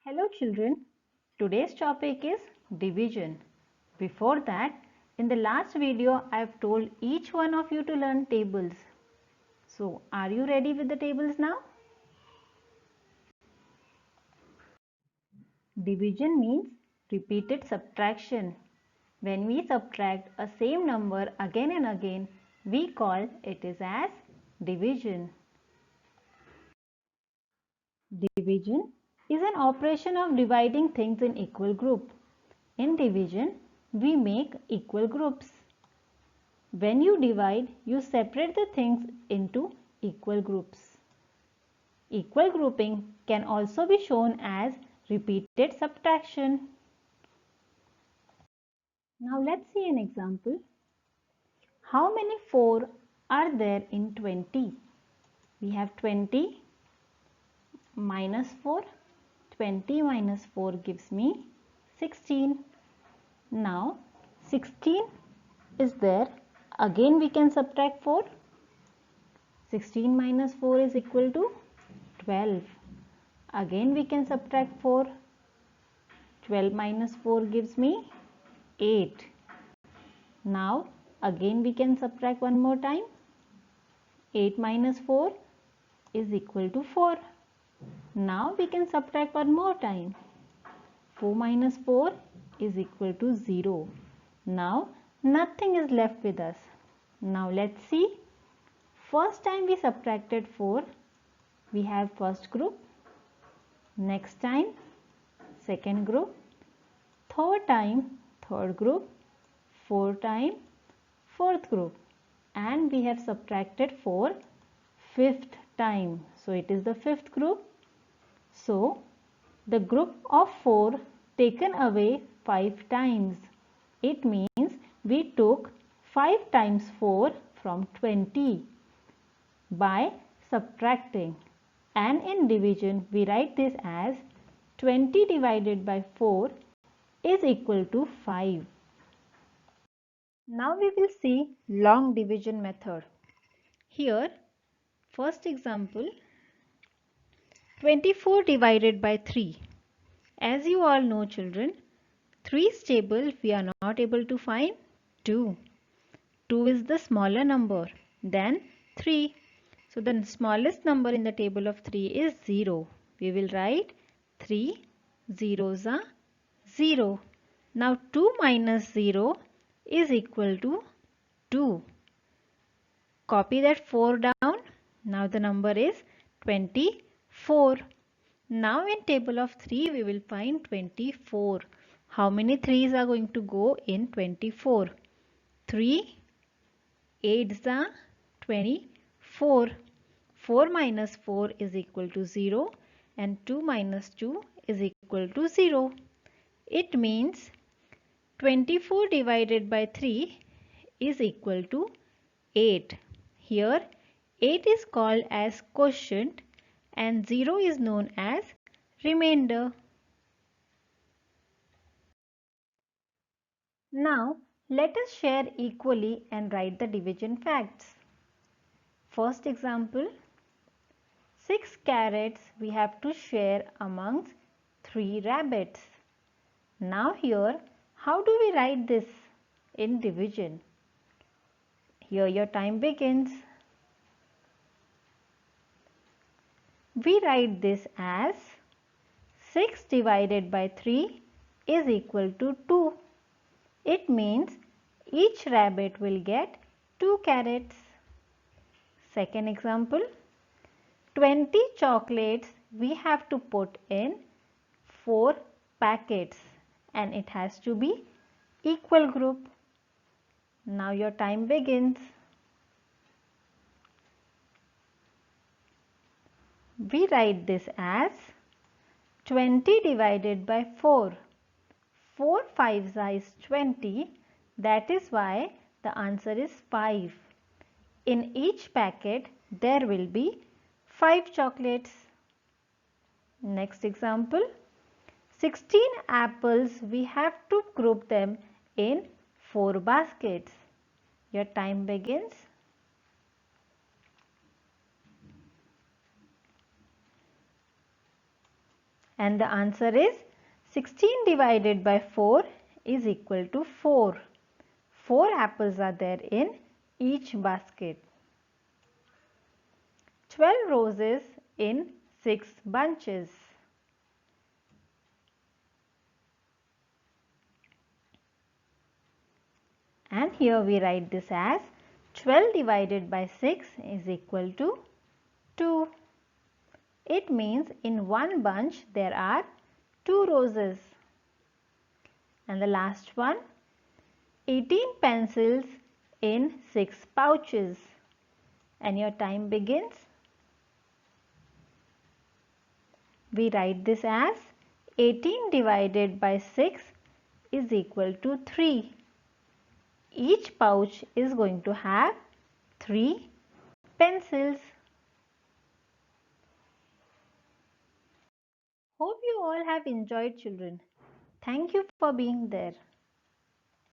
Hello children, today's topic is division. Before that, in the last video I have told each one of you to learn tables. So are you ready with the tables now? Division means repeated subtraction. When we subtract a same number again and again, we call it as division. Division is an operation of dividing things in equal group. In division, we make equal groups. When you divide, you separate the things into equal groups. Equal grouping can also be shown as repeated subtraction. Now let's see an example. How many 4 are there in 20? We have 20 minus 4. 20 minus 4 gives me 16. Now 16 is there. Again we can subtract 4. 16 minus 4 is equal to 12. Again we can subtract 4. 12 minus 4 gives me 8. Now again we can subtract one more time. 8 minus 4 is equal to 4. Now we can subtract one more time. 4 minus 4 is equal to 0. Now nothing is left with us. Now let's see. First time we subtracted 4, we have first group. Next time, second group. Third time, third group. Fourth time, fourth group. And we have subtracted 4 fifth time. So it is the fifth group. So the group of 4 taken away 5 times. It means we took 5 times 4 from 20 by subtracting. And in division we write this as 20 divided by 4 is equal to 5. Now we will see long division method. Here first example, 24 divided by 3. As you all know children, 3's table we are not able to find 2. 2 is the smaller number than 3. So the smallest number in the table of 3 is 0. We will write 3 zeros are 0. Now 2 minus 0 is equal to 2. Copy that 4 down. Now the number is 24. Now in table of 3 we will find 24. How many 3's are going to go in 24? 3 8's are 24. 4 minus 4 is equal to 0 and 2 minus 2 is equal to 0. It means 24 divided by 3 is equal to 8. Here 8 is called as quotient and 0 is known as remainder. Now let us share equally and write the division facts. First example, 6 carrots we have to share amongst 3 rabbits. Now here, how do we write this in division? Here your time begins. We write this as 6 divided by 3 is equal to 2. It means each rabbit will get 2 carrots. Second example, 20 chocolates we have to put in 4 packets and it has to be equal group. Now your time begins. We write this as 20 divided by 4. 4 5's is 20. That is why the answer is 5. In each packet there will be 5 chocolates. Next example, 16 apples we have to group them in 4 baskets. Your time begins. And the answer is 16 divided by 4 is equal to 4. 4 apples are there in each basket. 12 roses in 6 bunches. And here we write this as 12 divided by 6 is equal to 2. It means in one bunch there are 2 roses. And the last one, 18 pencils in 6 pouches. And your time begins. We write this as 18 divided by 6 is equal to 3. Each pouch is going to have 3 pencils. Hope you all have enjoyed, children. Thank you for being there.